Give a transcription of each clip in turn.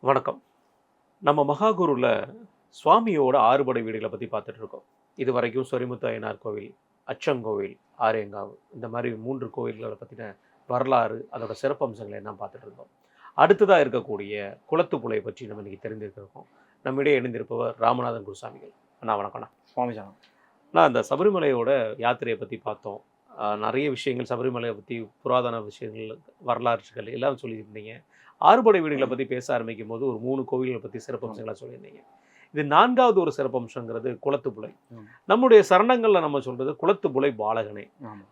வணக்கம். நம்ம மகாகுருவில் சுவாமியோட ஆறுபடை வீடுகளை பற்றி பார்த்துட்டு இருக்கோம். இது வரைக்கும் சொரிமுத்து அய்யனார் கோவில், அச்சங்கோவில், ஆரேங்காவு இந்த மாதிரி 3 கோவில்களை பற்றின வரலாறு, அதோட சிறப்பம்சங்களை என்ன பார்த்துட்டு இருந்தோம். அடுத்ததாக இருக்கக்கூடிய குளத்துப்புழை பற்றி நம்ம இன்றைக்கி தெரிஞ்சிருக்கிறோம். நம்மிடையே இணைந்திருப்பவர் ராமநாதன் குருசாமிகள். அண்ணா வணக்கம்ண்ணா. சுவாமி ஜானம். நான் அந்த சபரிமலையோட யாத்திரையை பற்றி பார்த்தோம். நிறைய விஷயங்கள் சபரிமலையை பற்றி புராதன விஷயங்கள், வரலாற்றுகள் எல்லாம் சொல்லியிருந்தீங்க. ஆறுபடை வீடுகளை பற்றி பேச ஆரம்பிக்கும் போது ஒரு 3 கோவில்களை பற்றி சிறப்பம்சங்களாக சொல்லியிருந்தீங்க. இது 4வது ஒரு சிறப்பம்சங்கிறது குளத்துப்புழை. நம்முடைய சரணங்களில் நம்ம சொல்றது குளத்துப்புழை பாலகனே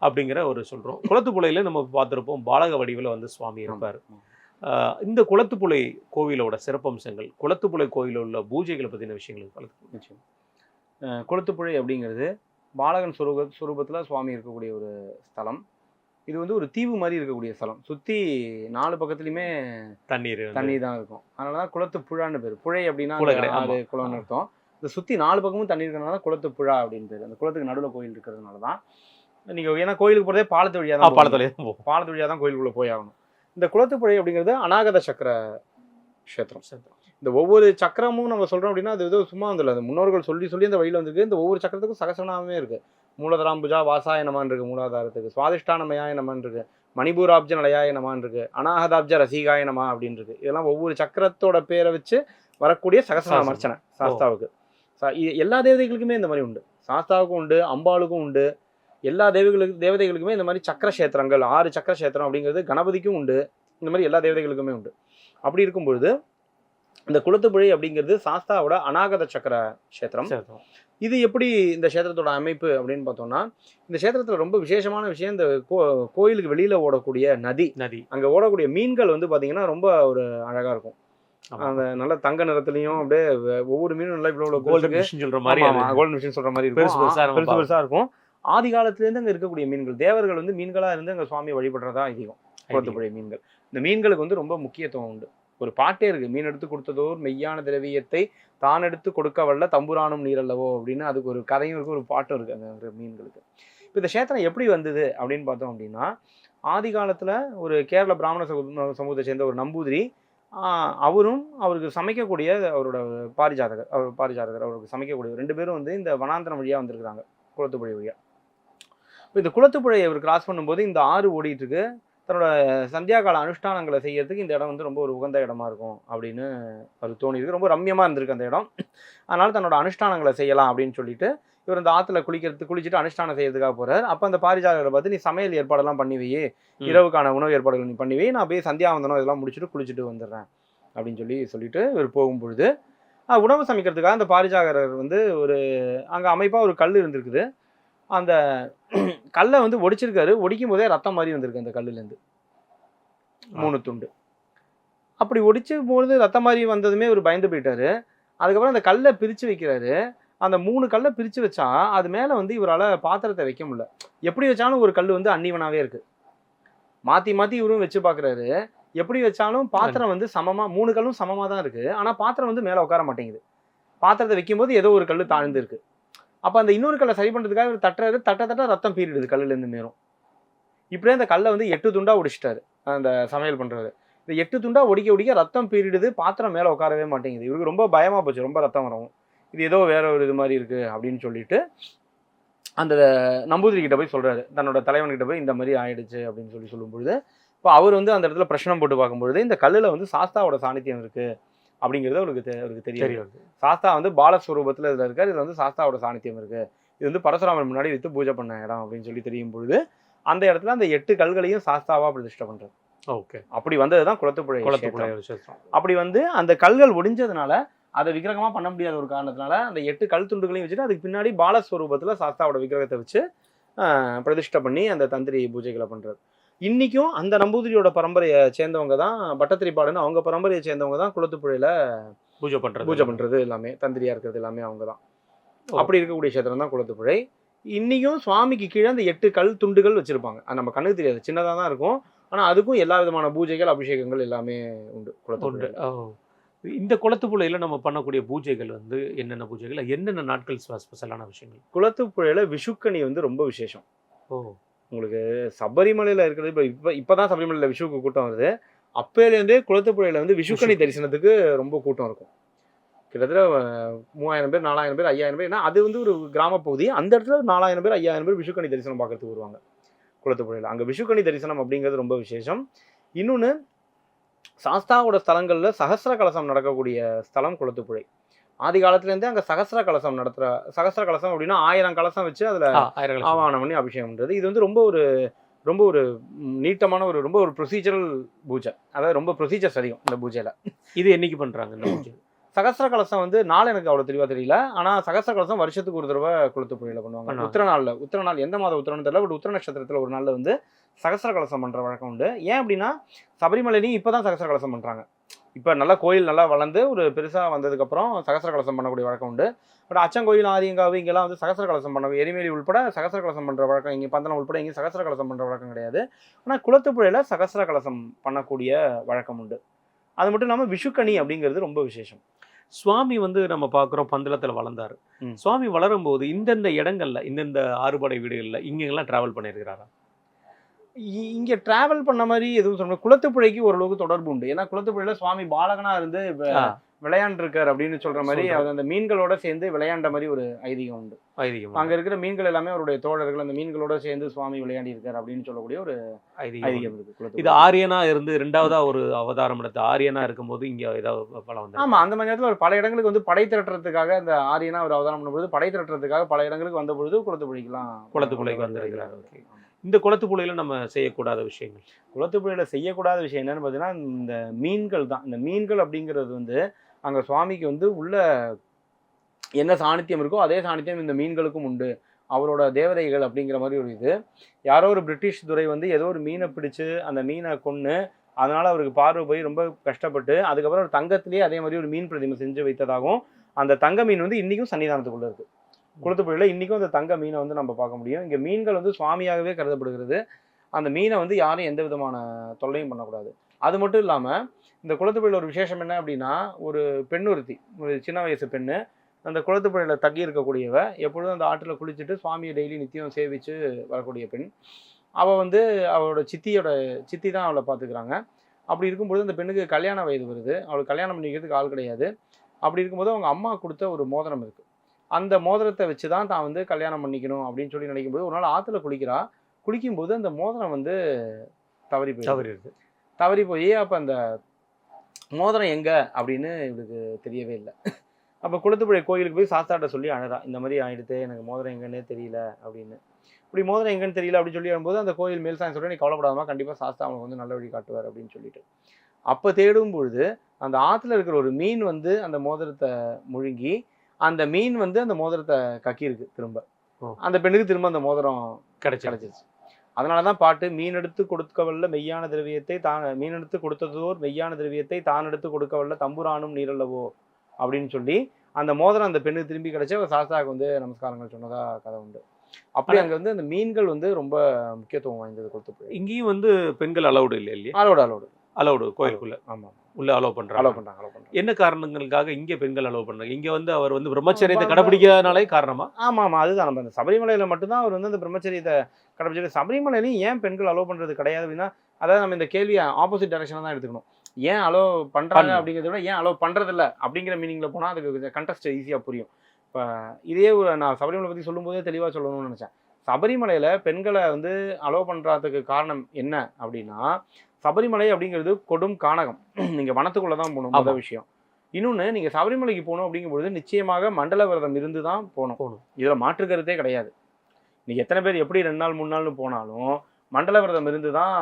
அப்படிங்கிற ஒரு சொல்கிறோம். குளத்துப்புழையில நம்ம பார்த்துருப்போம், பாலக வடிவில் வந்து சுவாமி இருப்பார். இந்த குளத்துப்புழை கோவிலோட சிறப்பம்சங்கள், குளத்துப்புழை கோவிலில் உள்ள பூஜைகளை பற்றின விஷயங்கள் நிச்சயம். குளத்துப்புழை அப்படிங்கிறது பாலகன் சுரூபத்தில் சுவாமி இருக்கக்கூடிய ஒரு ஸ்தலம். இது வந்து ஒரு தீவு மாதிரி இருக்கக்கூடிய ஸ்தலம். சுற்றி 4 பக்கத்துலையுமே தண்ணீர் தான் இருக்கும். அதனால தான் குளத்துப்புழான்னு பேர். புழை அப்படின்னா ஆறு குளம்னு அர்த்தம். இந்த சுற்றி 4 பக்கமும் தண்ணி இருக்கிறதுனால குளத்துப்புழா அப்படின்னு பேர். அந்த குளத்துக்கு நடுவில் கோயில் இருக்கிறதுனால தான். நீங்கள் ஏன்னா கோயிலுக்கு போகிறதே பாலத்து வழியாக தான், பாலத்து வழியாக தான் கோயிலுக்குள்ளே போய் ஆகணும். இந்த குளத்துப்புழை அப்படிங்கிறது அநாகத சக்கர க்ஷேத்திரம். இந்த ஒவ்வொரு சக்கரமும் நம்ம சொல்கிறோம் அப்படின்னா அது ஏதோ சும்மா வந்துள்ள அது முன்னோர்கள் சொல்லி அந்த வழியில் வந்துருக்கு. இந்த ஒவ்வொரு சக்கரத்துக்கும் சகசனாமே இருக்குது. மூலதராம்புஜா வாசாய நமான் இருக்குது மூலாதாரத்துக்கு, சுவாதிஷ்டானமயாய நமான் இருக்குது, மணிபூராப்ஜ நலயாய நமான் இருக்குது, அநாகதாப்ஜ ரசிகாய நமா அப்படின்னு இருக்குது. இதெல்லாம் ஒவ்வொரு சக்கரத்தோட பேரை வச்சு வரக்கூடிய சகசநாம அர்ச்சனை சாஸ்தாவுக்கு. எல்லா தேவதைகளுக்குமே இந்த மாதிரி உண்டு. சாஸ்தாவுக்கும் உண்டு, அம்பாளுக்கும் உண்டு. எல்லா தேவதைகளுக்குமே இந்த மாதிரி சக்கரக்ஷேத்திரங்கள் 6 சக்கரக்ஷேத்திரம் அப்படிங்கிறது கணபதிக்கும் உண்டு. இந்த மாதிரி எல்லா தேவதைகளுக்குமே உண்டு. அப்படி இருக்கும்பொழுது இந்த குளத்துப்புழை அப்படிங்கிறது சாஸ்தாவோட அநாகத சக்கர க்ஷேத்திரம். இது எப்படி இந்த க்ஷேத்திரத்தோட அமைப்பு அப்படின்னு பார்த்தோம்னா, இந்த க்ஷேத்திரத்தில் ரொம்ப விசேஷமான விஷயம், இந்த கோயிலுக்கு வெளியில் ஓடக்கூடிய நதி. அங்கே ஓடக்கூடிய மீன்கள் வந்து பார்த்தீங்கன்னா ரொம்ப ஒரு அழகாக இருக்கும். அந்த நல்ல தங்க நிறத்துலையும் அப்படியே ஒவ்வொரு மீனும் நல்லா இவ்வளோ கோல்டன் ஃபிஷ்னு சொல்கிற மாதிரி இருக்கும், பெருசாக இருக்கும். ஆதி காலத்துலேருந்து அங்கே இருக்கக்கூடிய மீன்கள், தேவர்கள் வந்து மீன்களாக இருந்து அங்கே சுவாமி வழிபடுறதா அதிகம். குளத்துப்புழை மீன்கள், இந்த மீன்களுக்கு வந்து ரொம்ப முக்கியத்துவம் உண்டு. ஒரு பாட்டே இருக்கு, மீன் எடுத்து கொடுத்ததோர் மெய்யான திரவியத்தை தான் எடுத்து கொடுக்க வல்ல தம்புரானும் நீரல்லவோ அப்படின்னு. அதுக்கு ஒரு கதையும் இருக்கு, ஒரு பாட்டும் இருக்கு அந்த மீன்களுக்கு. இப்போ இந்த க்ஷேத்திரம் எப்படி வந்தது அப்படின்னு பார்த்தோம் அப்படின்னா, ஆதி காலத்தில் ஒரு கேரள பிராமண சமூகத்தை சேர்ந்த ஒரு நம்பூதிரி, அவரும் அவருக்கு சமைக்கக்கூடிய அவரோட பாரிஜாதகர் அவருக்கு சமைக்கக்கூடிய 2 பேரும் வந்து இந்த வனாந்திரம் வழியாக வந்திருக்கிறாங்க, குளத்துப்புழை வழியாக. இப்போ இந்த குளத்துப்புழையை அவர் கிராஸ் பண்ணும்போது இந்த ஆறு ஓடிட்டு இருக்கு. தன்னோட சந்தியா கால அனுஷ்டானங்களை செய்யறதுக்கு இந்த இடம் வந்து ரொம்ப ஒரு உகந்த இடமா இருக்கும் அப்படின்னு அவர் தோணியிருக்கு. ரொம்ப ரம்யமாக இருந்திருக்கு அந்த இடம். அதனால தன்னோட அனுஷ்டானங்களை செய்யலாம் அப்படின்னு சொல்லிட்டு இவர் அந்த ஆற்றுல குளிச்சுட்டு அனுஷ்டானம் செய்யறதுக்காக போறாரு. அப்போ அந்த பாரிஜாதகரை பார்த்து, நீ சமையல் ஏற்பாடெல்லாம் பண்ணி வை, இரவுக்கான உணவு ஏற்பாடுகள் நீ பண்ணி வை, நான் போய் சந்தியாவந்தனம் இதெல்லாம் முடிச்சுட்டு குளிச்சுட்டு வந்துடுறேன் அப்படின்னு சொல்லிட்டு இவர் போகும்பொழுது உணவு சமைக்கிறதுக்காக அந்த பாரிஜாதகர் வந்து ஒரு அங்கே அமைப்பாக ஒரு கல் இருந்திருக்குது. அந்த கல்லை வந்து ஒடிச்சிருக்காரு. ஒடிக்கும் போதே ரத்தம் மாதிரி வந்திருக்கு அந்த கல்லுலேருந்து 3 துண்டு. அப்படி ஒடிச்சும் போது ரத்தம் மாதிரி வந்ததுமே ஒரு பயந்து போயிட்டாரு. அதுக்கப்புறம் அந்த கல்லை பிரித்து வைக்கிறாரு. அந்த 3 கல்லை பிரித்து வச்சா அது மேலே வந்து இவரால் பாத்திரத்தை வைக்க முடியல. எப்படி வச்சாலும் ஒரு கல் வந்து அன்னிவனாகவே இருக்குது. மாற்றி மாற்றி இவரும் வச்சு பார்க்குறாரு. எப்படி வச்சாலும் பாத்திரம் வந்து சமமாக, 3 கல்லும் சமமாக தான் இருக்குது. ஆனால் பாத்திரம் வந்து மேலே உட்கார மாட்டேங்குது. பாத்திரத்தை வைக்கும்போது ஏதோ ஒரு கல் தாழ்ந்து இருக்கு. அப்போ அந்த இன்னொரு கல்லை சரி பண்ணுறதுக்காக இவர் தட்ட ரத்தம் பீறிடுது கல்லுலேருந்து மேலும். இப்படியே அந்த கல்லை வந்து 8 துண்டாக ஒடிச்சிட்டாரு அந்த சமையல் பண்ணுறது. இந்த 8 துண்டாக ஒடிக்க ரத்தம் பீறிடுது. பாத்திரம் மேலே உட்காரவே மாட்டேங்குது. இவருக்கு ரொம்ப பயமாக போச்சு, ரொம்ப ரத்தம் வரும், இது ஏதோ வேற ஒரு இது மாதிரி இருக்குது அப்படின்னு சொல்லிட்டு அந்த நம்பூதிரி கிட்ட போய் சொல்கிறாரு. தன்னோட தலைவன்கிட்ட போய் இந்த மாதிரி ஆயிடுச்சு அப்படின்னு சொல்லும்பொழுது, இப்போ அவர் வந்து அந்த இடத்துல பிரச்சனை போட்டு பார்க்கும்பொழுது இந்த கல்லில் வந்து சாஸ்தாவோட சாநித்தியம் இருக்குது அப்படிங்கிறது அவருக்கு தெரியும். சாஸ்தா வந்து பாலஸ்வரூபத்தில் இதில் இருக்கார். இதில் வந்து சாஸ்தாவோட சாநித்தியம் இருக்குது. இது வந்து பரசுராமன் முன்னாடி வைத்து பூஜை பண்ண இடம் அப்படின்னு தெரியும் பொழுது அந்த இடத்துல அந்த 8 கல்களையும் சாஸ்தாவாக பிரதிஷ்டை பண்ணுறது. ஓகே, அப்படி வந்தது தான் குளத்துப்புழை. அப்படி வந்து அந்த கல்கள் ஒடிஞ்சதுனால அதை விக்கிரகமாக பண்ண முடியாத ஒரு காரணத்தினால அந்த 8 கல் துண்டுகளையும் வச்சுட்டு அதுக்கு பின்னாடி பாலஸ்வரூபத்தில் சாஸ்தாவோட விக்கிரகத்தை வச்சு பிரதிஷ்டை பண்ணி அந்த தந்திரி பூஜைகளை பண்ணுறது. இன்றைக்கும் அந்த நம்பூதிரியோட பரம்பரையை சேர்ந்தவங்க தான், பட்டத்திரிப்பாடுன்னு அவங்க பரம்பரையை சேர்ந்தவங்க தான் குளத்துப்புழையில் பூஜை பண்ணுறது எல்லாமே, தந்திரியாக இருக்கிறது எல்லாமே அவங்க தான். அப்படி இருக்கக்கூடிய க்ஷேத்திரம் தான் குளத்துப்புழை. இன்றைக்கும் சுவாமிக்கு கீழே அந்த 8 கல் துண்டுகள் வச்சுருப்பாங்க. அது நம்ம கண்ணுக்கு தெரியாது, சின்னதாக தான் இருக்கும். ஆனால் அதுக்கும் எல்லா விதமான பூஜைகள் அபிஷேகங்கள் எல்லாமே உண்டு குளத்துப்புழை. இந்த குளத்துப்புழையில் நம்ம பண்ணக்கூடிய பூஜைகள் வந்து என்னென்ன பூஜைகள், என்னென்ன நாட்கள் ஸ்பெஷலான விஷயங்கள்? குளத்துப்புழையில் விஷுக்கணி வந்து ரொம்ப விசேஷம். உங்களுக்கு சபரிமலையில் இருக்கிறது இப்போதான் சபரிமலையில் விஷுவுக்கு கூட்டம் வருது. அப்போலேருந்தே குளத்துப்புழையில் வந்து விஷுக்கணி தரிசனத்துக்கு ரொம்ப கூட்டம் இருக்கும். கிட்டத்தட்ட 3000 பேர் 4000 பேர் 5000 பேர். ஏன்னா அது வந்து ஒரு கிராம பகுதி. அந்த இடத்துல 4000 பேர் 5000 பேர் விஷுக்கணி தரிசனம் பார்க்கறதுக்கு வருவாங்க குளத்துப்புழையில். அங்கே விஷுக்கணி தரிசனம் அப்படிங்கிறது ரொம்ப விசேஷம். இன்னொன்று, சாஸ்தாவோட ஸ்தலங்களில் சகஸ்ர கலசம் நடக்கக்கூடிய ஸ்தலம் குளத்துப்புழை. ஆதி காலத்துலேருந்தே அங்கே சகஸ்ர கலசம் சகஸ்ர கலசம் அப்படின்னா 1000 கலசம் வச்சு அதில் ஆவாகனம் பண்ணி அபிஷேகம் பண்ணுறது. இது வந்து ரொம்ப ஒரு நீட்டமான ரொம்ப ஒரு ப்ரொசீஜரல் பூஜை. அதாவது ரொம்ப ப்ரொசீஜர்ஸ் அதிகம் இந்த பூஜையில். இது என்னைக்கு பண்ணுறாங்க இந்த பூஜை? சகஸ்ர கலசம் வந்து நாள் எனக்கு அவ்வளோ தெளிவாக தெரியல. ஆனால் சகஸ்ர கலசம் வருஷத்துக்கு ஒரு தடவை குளத்துப்புழையில் பண்ணுவாங்க. உத்திர நாள் எந்த மாதம் உத்திரன்னு தெரியல. பட் உத்திர நட்சத்திரத்தில் ஒரு நாளில் வந்து சகஸ்ர கலசம் பண்ணுற வழக்கம் உண்டு. ஏன் அப்படின்னா சபரிமலையிலையும் இப்போ தான் சகஸ்ர கலசம் பண்ணுறாங்க. இப்போ நல்லா கோயில் நல்லா வளர்ந்து ஒரு பெருசாக வந்ததுக்கப்புறம் சகஸ்ர கலசம் பண்ணக்கூடிய வழக்கம் உண்டு. பட் அச்சங்கோயில் ஆரியங்காவு இங்கெல்லாம் வந்து சகஸ்ர கலசம் பண்ண எரிமேலி உள்பட சகஸ்ர கலசம் பண்ணுற வழக்கம், இங்கே பந்தனம் உள்பட இங்கே சகஸ்ர கலசம் பண்ணுற வழக்கம் கிடையாது. ஆனால் குளத்துப்புழையில் சகஸ்ர கலசம் பண்ணக்கூடிய வழக்கம் உண்டு. அது மட்டும் இல்லாமல் விஷுக்கணி அப்படிங்கிறது ரொம்ப விசேஷம். சுவாமி வந்து நம்ம பார்க்குறோம் பந்தளத்தில் வளர்ந்தாரு. சுவாமி வளரும்போது இந்தந்த இடங்கள்ல இந்தந்த ஆறுபடை வீடுகளில் இங்கெல்லாம் டிராவல் பண்ணியிருக்கிறாரா? இங்கே டிராவல் பண்ண மாதிரி எதுவும் சொல்ல, குளத்துப்புழைக்கு ஓரளவுக்கு தொடர்பு உண்டு. ஏன்னா குளத்துப்புழையில் சுவாமி பாலகனா இருந்து விளையாண்டுருக்கார் அப்படின்னு சொல்ற மாதிரி அவர் அந்த மீன்களோட சேர்ந்து விளையாண்ட மாதிரி ஒரு ஐதீகம் உண்டு. அங்க இருக்கிற மீன்கள் எல்லாமே அவருடைய தோழர்கள், அந்த மீன்களோட சேர்ந்து சுவாமி விளையாடி இருக்காரு அப்படின்னு சொல்லக்கூடிய ஒரு ஐதீகம் இருக்கு. இது ஆரியனா இருந்து 2வதா ஒரு அவதாரம் எடுத்து ஆரியனா இருக்கும்போது இங்க ஏதாவது பலம் வந்து? ஆமா, அந்த மாதிரி நேரத்தில் ஒரு பல இடங்களுக்கு வந்து படை திரட்டுறதுக்காக அந்த ஆரியனா ஒரு அவதாரம் பண்ணும்போது படை திரட்டுறதுக்காக பல இடங்களுக்கு வந்த பொழுது குளத்துப்புழைக்கு வந்திருக்கிறார். இந்த குளத்துப்புழையில நம்ம செய்யக்கூடாத விஷயங்கள், குளத்துப்புழையில செய்யக்கூடாத விஷயம் என்னன்னு பார்த்தீங்கன்னா இந்த மீன்கள் தான். இந்த மீன்கள் அப்படிங்கிறது வந்து அங்கே சுவாமிக்கு வந்து உள்ள என்ன சாணித்தியம் இருக்கோ அதே சாணித்தியம் இந்த மீன்களுக்கும் உண்டு. அவரோட தேவதைகள் அப்படிங்கிற மாதிரி ஒரு இது. யாரோ ஒரு பிரிட்டிஷ் துறை வந்து ஏதோ ஒரு மீனை பிடிச்சு அந்த மீனை கொன்று அதனால் அவருக்கு பார்வை போய் ரொம்ப கஷ்டப்பட்டு அதுக்கப்புறம் ஒரு தங்கத்திலேயே அதே மாதிரி ஒரு மீன் பிரதிமை செஞ்சு வைத்ததாகவும் அந்த தங்க மீன் வந்து இன்றைக்கும் சன்னிதானத்துக்குள்ளே இருக்குது. குளத்துப்புழையில் இன்றைக்கும் அந்த தங்க மீனை வந்து நம்ம பார்க்க முடியும். இங்கே மீன்கள் வந்து சுவாமியாகவே கருதப்படுகிறது. அந்த மீனை வந்து யாரும் எந்த விதமான தொல்லையும் பண்ணக்கூடாது. அது மட்டும் இல்லாமல் இந்த குளத்துப்புழையில் ஒரு விசேஷம் என்ன அப்படின்னா, ஒரு பெண்ணுறுத்தி, ஒரு சின்ன வயசு பெண்ணு அந்த குளத்துப்புழையில் தங்கி இருக்கக்கூடியவ எப்பொழுதும் அந்த ஆற்றில் குளிச்சுட்டு சுவாமியை டெய்லி நித்தியம் சேவித்து வரக்கூடிய பெண். அவள் வந்து அவளோட சித்தி தான் அவளை பார்த்துக்கிறாங்க. அப்படி இருக்கும்போது அந்த பெண்ணுக்கு கல்யாண வயது வருது. அவளுக்கு கல்யாணம் பண்ணிக்கிறதுக்கு ஆள் கிடையாது. அப்படி இருக்கும்போது அவங்க அம்மா கொடுத்த ஒரு மோதிரம் இருக்குது. அந்த மோதிரத்தை வச்சு தான் தான் வந்து கல்யாணம் பண்ணிக்கணும் அப்படின்னு சொல்லி நினைக்கும்போது ஒரு நாள் ஆற்றுல குளிக்கும்போது அந்த மோதிரம் வந்து தவறி போய் அப்போ அந்த மோதிரம் எங்கே அப்படின்னு இவளுக்கு தெரியவே இல்லை. அப்போ குளத்துப்புழை கோயிலுக்கு போய் சாஸ்தாட்ட சொல்லி அழறா, இந்த மாதிரி ஆகிடுது, எனக்கு மோதிரம் எங்கன்னே தெரியல அப்படின்னு. இப்படி மோதிரம் எங்கன்னு தெரியல அப்படின்னு சொல்லி வரும்போது அந்த கோயில் மேல்சாமி சொல்கிறேன், நீ கவலைப்படாமல் கண்டிப்பாக சாஸ்தா அவனுக்கு வந்து நல்ல வழி காட்டுவார் அப்படின்னு சொல்லிட்டு அப்போ தேடும் பொழுது அந்த ஆற்றுல இருக்கிற ஒரு மீன் வந்து அந்த மோதிரத்தை முழுங்கி அந்த மீன் வந்து அந்த மோதிரத்தை கக்கியிருக்கு. திரும்ப அந்த பெண்ணுக்கு திரும்ப அந்த மோதிரம் கிடைச்சிருச்சு. அதனால தான் பாட்டு, மீன் எடுத்து கொடுக்கவல்ல மெய்யான திரவியத்தை தான், மீன் எடுத்து கொடுத்ததோர் மெய்யான திரவியத்தை தான் எடுத்து கொடுக்கவல்ல தம்புரானும் நீரல்லவோ அப்படின்னு சொல்லி அந்த மோதிரம் அந்த பெண்ணுக்கு திரும்பி கிடைச்சி அவர் சாஸ்தாவுக்கு வந்து நமஸ்காரங்கள் சொன்னதா கதை உண்டு. அப்படி அங்கே வந்து அந்த மீன்கள் வந்து ரொம்ப முக்கியத்துவம் வாய்ந்தது குளத்துப்புழை. இங்கேயும் வந்து பெண்கள் அலௌடு இல்லையா? அலௌடு கோயிலுக்குள்ள. ஆமாம், உள்ள அலோவ் பண்றாங்க. என்ன காரணங்களுக்காக இங்க பெண்கள் அலோவ் பண்றாங்க? இங்க வந்து அவர் வந்து பிரம்மச்சரியத்தை கடைபிடிக்காதனாலே காரணமா? ஆமா, அதுதான். நம்ம அந்த சபரிமலையில மட்டும்தான் அவர் வந்து அந்த பிரம்மச்சரியத்தை கடைபிடிச்சு, சபரிமலையிலையும் ஏன் பெண்கள் அலோவ் பண்றது கிடையாது அப்படின்னா, அதாவது நம்ம இந்த கேள்வியை ஆப்போசிட் டைரக்ஷனாக தான் எடுத்துக்கணும். ஏன் அலோவ் பண்றாங்க அப்படிங்கிறத விட ஏன் அலோவ் பண்றதில்ல அப்படிங்கிற மீனிங்ல போனா அதுக்கு கண்டெஸ்ட் ஈஸியா புரியும். இப்போ இதே நான் சபரிமலை பத்தி சொல்லும் போதே தெளிவா சொல்லணும்னு நினைச்சேன். சபரிமலையில பெண்களை வந்து அலோவ் பண்றதுக்கு காரணம் என்ன அப்படின்னா, சபரிமலை அப்படிங்கிறது கொடும் கானகம். நீங்கள் வனத்துக்குள்ளே தான் போகணும், முதல் விஷயம். இன்னொன்று, நீங்கள் சபரிமலைக்கு போகணும் அப்படிங்கும்பொழுது நிச்சயமாக மண்டல விரதம் இருந்து தான் போகணும். இதில் மாற்றுக்கிறதே கிடையாது. நீங்கள் எத்தனை பேர் எப்படி 2 நாள் 3 நாள்னு போனாலும் மண்டல விரதம் இருந்து தான்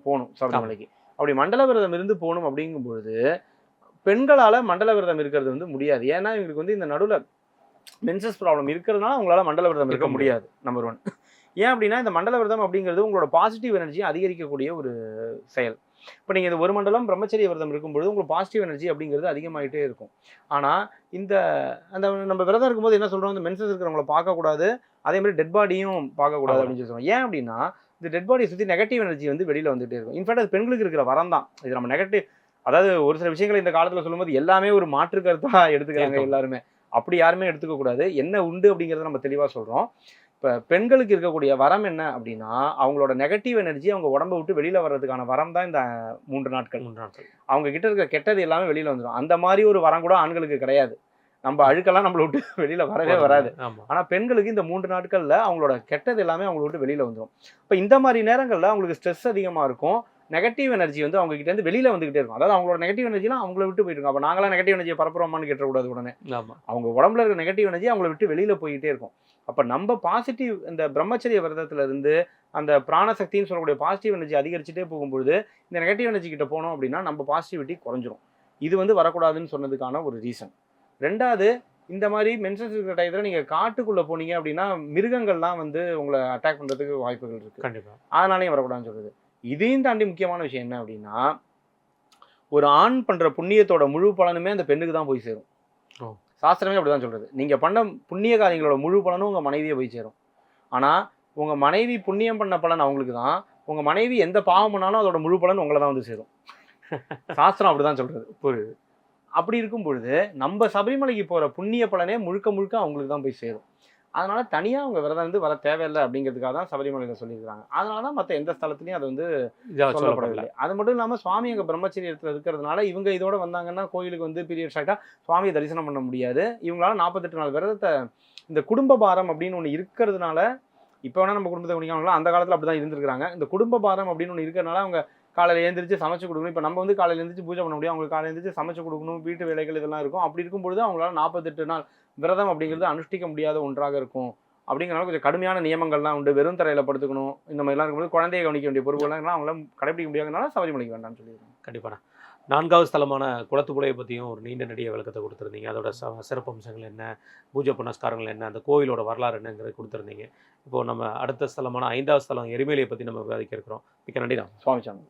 போகணும் சபரிமலைக்கு. அப்படி மண்டல விரதம் இருந்து போகணும் அப்படிங்கும்பொழுது பெண்களால் மண்டல விரதம் இருக்கிறது வந்து முடியாது. ஏன்னா இவங்களுக்கு வந்து இந்த நடுவில் மென்சஸ் ப்ராப்ளம் இருக்கிறதுனால அவங்களால மண்டல விரதம் இருக்க முடியாது. நம்பர் 1. ஏன் அப்படின்னா இந்த மண்டல விரதம் அப்படிங்கிறது உங்களோட பாசிட்டிவ் எனர்ஜியை அதிகரிக்கக்கூடிய ஒரு செயல். இப்போ நீங்கள் இந்த 1 மண்டலம் பிரம்மச்சரிய விரதம் இருக்கும்பொழுது உங்களுக்கு பாசிட்டிவ் எனர்ஜி அப்படிங்கிறது அதிகமாகிட்டே இருக்கும். ஆனால் அந்த நம்ம விரதம் இருக்கும்போது என்ன சொல்கிறோம், இந்த மென்சஸ் இருக்கிறவங்கள பார்க்கக்கூடாது, அதே மாதிரி டெட் பாடியும் பார்க்கக்கூடாது அப்படின்னு சொல்லி சொல்லுவோம். ஏன் அப்படின்னா இந்த டெட் பாடியை சுற்றி நெகட்டிவ் எனர்ஜி வந்து வெளியில் வந்துகிட்டே இருக்கும். இன்ஃபேக்ட் அது பெண்களுக்கு இருக்கிற வரம் தான். இது நம்ம நெகட்டிவ், அதாவது ஒரு சில விஷயங்களை இந்த காலத்தில் சொல்லும்போது எல்லாமே ஒரு மாற்று கருத்தாக எடுத்துக்கிறாங்க எல்லாருமே. அப்படி யாருமே எடுத்துக்க கூடாது. என்ன உண்டு அப்படிங்கிறத நம்ம தெளிவாக சொல்கிறோம். இப்போ பெண்களுக்கு இருக்கக்கூடிய வரம் என்ன அப்படின்னா, அவங்களோட நெகட்டிவ் எனர்ஜி அவங்க உடம்ப விட்டு வெளியில வர்றதுக்கான வரம் தான் இந்த 3 நாட்கள். 3 நாட்கள். அவங்க கிட்ட இருக்க கெட்டது எல்லாமே வெளியில வந்துடும். அந்த மாதிரி ஒரு வரம் கூட ஆண்களுக்கு கிடையாது. நம்ம அழுக்கெல்லாம் நம்மள விட்டு வெளியில வரவே வராது. ஆமா. ஆனா பெண்களுக்கு இந்த 3 நாட்கள்ல அவங்களோட கெட்டது எல்லாமே அவங்கள விட்டு வெளியில வந்துடும். இப்ப இந்த மாதிரி நேரங்கள்ல அவங்களுக்கு ஸ்ட்ரெஸ் அதிகமா இருக்கும். நெகட்டிவ் எனர்ஜி வந்து அவங்க கிட்ட இருந்து வெளியில வந்துகிட்டே இருக்கும். அதாவது அவங்களோட நெகட்டிவ் எனர்ஜிலாம் அவங்கள விட்டு போயிட்டு இருக்கும். அப்ப நாங்களாம் நெகட்டிவ் எனர்ஜியை பரப்புறோமான்னு கேட்டக்கூடாது உடனே. ஆமா. அவங்க உடம்புல இருக்க நெகட்டிவ் எனர்ஜி அவங்கள விட்டு வெளியில போயிட்டே இருக்கும். அப்ப நம்ம பாசிட்டிவ் இந்த பிரம்மச்சரிய விரதத்துல இருந்து அந்த பிராணசக்தின்னு சொல்லக்கூடிய பாசிட்டிவ் எனர்ஜி அதிகரிச்சுட்டே போகும்பொழுது இந்த நெகட்டிவ் எனர்ஜி கிட்ட போனோம் அப்படின்னா நம்ம பாசிட்டிவிட்டி குறைஞ்சிரும். இது வந்து வரக்கூடாதுன்னு சொன்னதுக்கான ஒரு ரீசன். ரெண்டாவது, இந்த மாதிரி மென்சஸ் இருக்கிற டயத்தில் நீங்கள் காட்டுக்குள்ளே போனீங்க அப்படின்னா மிருகங்கள்லாம் வந்து உங்களை அட்டாக் பண்ணுறதுக்கு வாய்ப்புகள் இருக்குது. கண்டிப்பாக. அதனாலேயும் வரக்கூடாதுன்னு சொல்கிறது. இதையும் தாண்டி முக்கியமான விஷயம் என்ன அப்படின்னா, ஒரு ஆண் பண்ணுற புண்ணியத்தோட முழு பலனுமே அந்த பெண்ணுக்கு தான் போய் சேரும். சாஸ்திரமே அப்படி தான் சொல்கிறது. நீங்கள் பண்ண புண்ணிய காரியங்களோட முழு பலனும் உங்கள் மனைவியை போய் சேரும். ஆனால் உங்கள் மனைவி புண்ணியம் பண்ண பலன் அவங்களுக்கு தான். உங்கள் மனைவி எந்த பாவம் பண்ணாலும் அதோட முழு பலன் உங்களை தான் வந்து சேரும். சாஸ்திரம் அப்படி தான் சொல்கிறது. புரியுது. அப்படி இருக்கும் பொழுது நம்ம சபரிமலைக்கு போகிற புண்ணிய பலனே முழுக்க முழுக்க அவங்களுக்கு தான் போய் சேரும். அதனால தனியாக அவங்க விரதம் இருந்து வர தேவையில்லை அப்படிங்கிறதுக்காக தான் சபரிமலையில் சொல்லியிருக்காங்க. அதனால தான் மற்ற எந்த ஸ்தலத்துலையும் அது வந்து சொல்லப்படவில்லை. அது மட்டும் இல்லாமல் சுவாமி அங்கே பிரம்மச்சரியத்தில் இருக்கிறதுனால இவங்க இதோட வந்தாங்கன்னா கோயிலுக்கு வந்து பீரியட்ஸ் ஆகிட்டா சுவாமியை தரிசனம் பண்ண முடியாது. இவங்களால 48 நாள் விரதத்தை இந்த குடும்ப பாரம் அப்படின்னு ஒன்று இருக்கிறதுனால, இப்போ வேணால் நம்ம குடும்பத்தை குடிக்காமலாம் அந்த காலத்தில் அப்படி தான் இருந்திருக்கிறாங்க. இந்த குடும்ப பாரம் அப்படின்னு ஒன்று இருக்கிறதுனால அவங்க காலையில் எழுந்திரிச்சு சமைச்சு கொடுக்கணும். இப்போ நம்ம வந்து காலையில் எழுந்திரிச்சு பூஜை பண்ண முடியும். அவங்களுக்கு காலையில் எழுந்திரிச்சு சமைச்சு கொடுக்கணும், வீட்டு வேலைகள் இதெல்லாம் இருக்கும். அப்படி இருக்கும்பொழுது அவங்களால 48 நாள் விரதம் அப்படிங்கிறது அனுஷ்டிக்க முடியாத ஒன்றாக இருக்கும். அப்படிங்கிறனால கொஞ்சம் கடுமையான நியமங்கள்லாம் உண்டு. வெறும் தரையில் படுத்துக்கணும், இந்த மாதிரிலாம் இருக்கும்போது குழந்தையை கவனிக்க வேண்டிய பொறுப்புகள்லாம் அவங்களால கடைபிடிக்க முடியாதனால சபரிமலைக்கு வேண்டாம்னு சொல்லியிருக்காங்க. கண்டிப்பாக. 4வது ஸ்தலமான குளத்துப்புழையை பற்றியும் ஒரு நீண்ட நெடிய விளக்கத்தை கொடுத்துருந்தீங்க. அதோட சிறப்பம்சங்கள் என்ன, பூஜை புனஸ்காரங்கள் என்ன, அந்த கோவிலோட வரலாறு என்னங்கிறத கொடுத்துருந்தீங்க. இப்போது நம்ம அடுத்த ஸ்தலமான 5வது ஸ்தலம் எரிமலையை பற்றி நம்ம விவாதிக்க இருக்கிறோம். மிக்க நன்றி. சுவாமி சாமி.